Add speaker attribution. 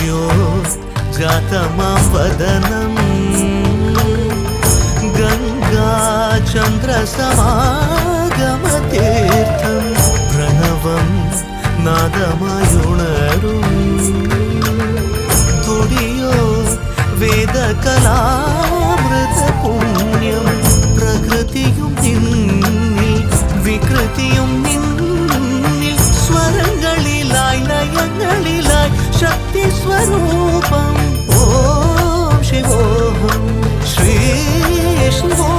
Speaker 1: ദിവ്യോ ജാതമാം വദനം ഗംഗാചന്ദ്രസമാഗമതീർത്ഥം പ്രണവം നാദമായുണരും തുടിയോ വേദകലാമൃത പുണ്യം പ്രകൃതിയും നിന്നിൽ വികൃതിയും നിന്നിൽ സ്വരങ്ങളിലായി ലയങ്ങളിലായി ശക്തി സ്വരൂപം ഓം ശിവോഹം ശ്രീ ശിവോ